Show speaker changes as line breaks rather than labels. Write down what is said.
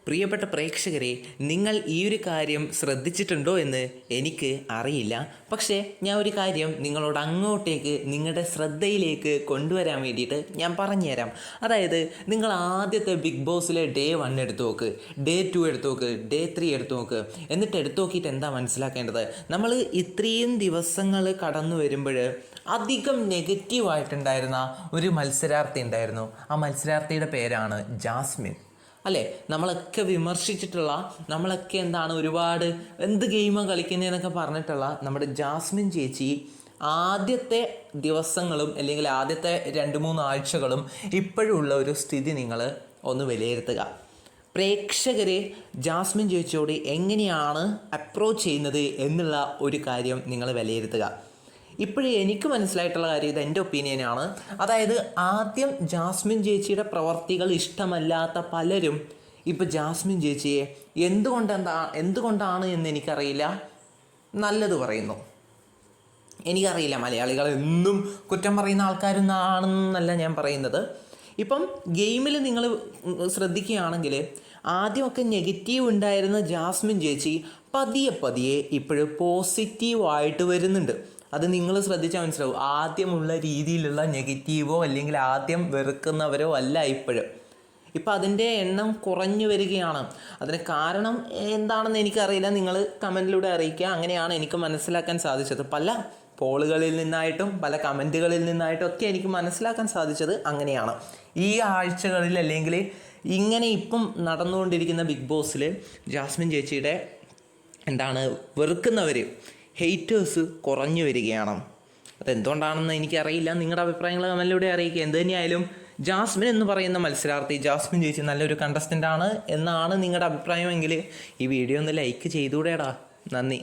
പ്രിയപ്പെട്ട പ്രേക്ഷകരെ, നിങ്ങൾ ഈ ഒരു കാര്യം ശ്രദ്ധിച്ചിട്ടുണ്ടോ എന്ന് എനിക്ക് അറിയില്ല. പക്ഷേ ഞാൻ ഒരു കാര്യം നിങ്ങളോട് അങ്ങോട്ടേക്ക് നിങ്ങളുടെ ശ്രദ്ധയിലേക്ക് കൊണ്ടുവരാൻ വേണ്ടിയിട്ട് ഞാൻ പറഞ്ഞുതരാം. അതായത് നിങ്ങൾ ആദ്യത്തെ ബിഗ് ബോസിലെ ഡേ 1 എടുത്തു നോക്ക്, ഡേ 2 എടുത്തു നോക്ക്, ഡേ 3 എടുത്തു നോക്ക്. എന്നിട്ട് എടുത്തു നോക്കിയിട്ട് എന്താ മനസ്സിലാക്കേണ്ടത്? നമ്മൾ ഇത്രയും ദിവസങ്ങൾ കടന്നു വരുമ്പോൾ അധികം നെഗറ്റീവായിട്ടുണ്ടായിരുന്ന ഒരു മത്സരാർത്ഥി ഉണ്ടായിരുന്നു. ആ മത്സരാർത്ഥിയുടെ പേരാണ് ജാസ്മിൻ. അല്ലേ, നമ്മളൊക്കെ വിമർശിച്ചിട്ടുള്ള, നമ്മളൊക്കെ ഒരുപാട് എന്ത് ഗെയിമാണ് കളിക്കുന്നതെന്നൊക്കെ പറഞ്ഞിട്ടുള്ള നമ്മുടെ ജാസ്മിൻ ചേച്ചി ആദ്യത്തെ ദിവസങ്ങളും അല്ലെങ്കിൽ ആദ്യത്തെ 2-3 ആഴ്ചകളും ഇപ്പോഴുള്ള ഒരു സ്ഥിതി നിങ്ങൾ ഒന്ന് വിലയിരുത്തുക. പ്രേക്ഷകരെ ജാസ്മിൻ ചേച്ചിയോട് എങ്ങനെയാണ് അപ്രോച്ച് ചെയ്യുന്നത് എന്നുള്ള ഒരു കാര്യം നിങ്ങൾ വിലയിരുത്തുക. ഇപ്പോഴേ എനിക്ക് മനസ്സിലായിട്ടുള്ള കാര്യം, ഇത് എൻ്റെ ഒപ്പീനിയനാണ്. അതായത് ആദ്യം ജാസ്മിൻ ചേച്ചിയുടെ പ്രവർത്തികൾ ഇഷ്ടമല്ലാത്ത പലരും ഇപ്പോൾ ജാസ്മിൻ ചേച്ചിയെ എന്തുകൊണ്ടാണ് എന്ന് എനിക്കറിയില്ല നല്ലത് പറയുന്നു. എനിക്കറിയില്ല, മലയാളികൾ എന്നും കുറ്റം പറയുന്ന ആൾക്കാരൊന്നും ആണെന്നല്ല ഞാൻ പറയുന്നത്. ഇപ്പം ഗെയിമിൽ നിങ്ങൾ ശ്രദ്ധിക്കുകയാണെങ്കിൽ ആദ്യമൊക്കെ നെഗറ്റീവ് ഉണ്ടായിരുന്ന ജാസ്മിൻ ചേച്ചി പതിയെ ഇപ്പോഴും പോസിറ്റീവായിട്ട് വരുന്നുണ്ട്. അത് നിങ്ങൾ ശ്രദ്ധിച്ചാൽ മനസ്സിലാവും. ആദ്യമുള്ള രീതിയിലുള്ള നെഗറ്റീവോ അല്ലെങ്കിൽ ആദ്യം വെറുക്കുന്നവരോ അല്ല ഇപ്പം അതിൻ്റെ എണ്ണം കുറഞ്ഞു വരികയാണ്. അതിന് കാരണം എന്താണെന്ന് എനിക്കറിയില്ല, നിങ്ങൾ കമൻറ്റിലൂടെ അറിയിക്കുക. അങ്ങനെയാണ് എനിക്ക് മനസ്സിലാക്കാൻ സാധിച്ചത്. പല പോളുകളിൽ നിന്നായിട്ടും പല കമൻറ്റുകളിൽ നിന്നായിട്ടും ഒക്കെ എനിക്ക് മനസ്സിലാക്കാൻ സാധിച്ചത് അങ്ങനെയാണ്. ഈ ആഴ്ചകളിൽ അല്ലെങ്കിൽ ഇങ്ങനെ ഇപ്പം നടന്നുകൊണ്ടിരിക്കുന്ന ബിഗ് ബോസിൽ ജാസ്മിൻ ചേച്ചിയുടെ വെറുക്കുന്നവർ, ഹെയ്റ്റേഴ്സ് കുറഞ്ഞു വരികയാണ്. അതെന്തുകൊണ്ടാണെന്ന് എനിക്കറിയില്ല. നിങ്ങളുടെ അഭിപ്രായങ്ങൾ കമൻറ്റിലൂടെ അറിയിക്കുക. എന്ത് തന്നെയായാലും ജാസ്മിൻ എന്ന് പറയുന്ന മത്സരാർത്ഥി, ജാസ്മിൻ ചേച്ചി നല്ലൊരു കണ്ടസ്റ്റൻ്റ് ആണ് എന്നാണ് നിങ്ങളുടെ അഭിപ്രായമെങ്കിൽ ഈ വീഡിയോ ഒന്ന് ലൈക്ക് ചെയ്തുകൂടെടാ. നന്ദി.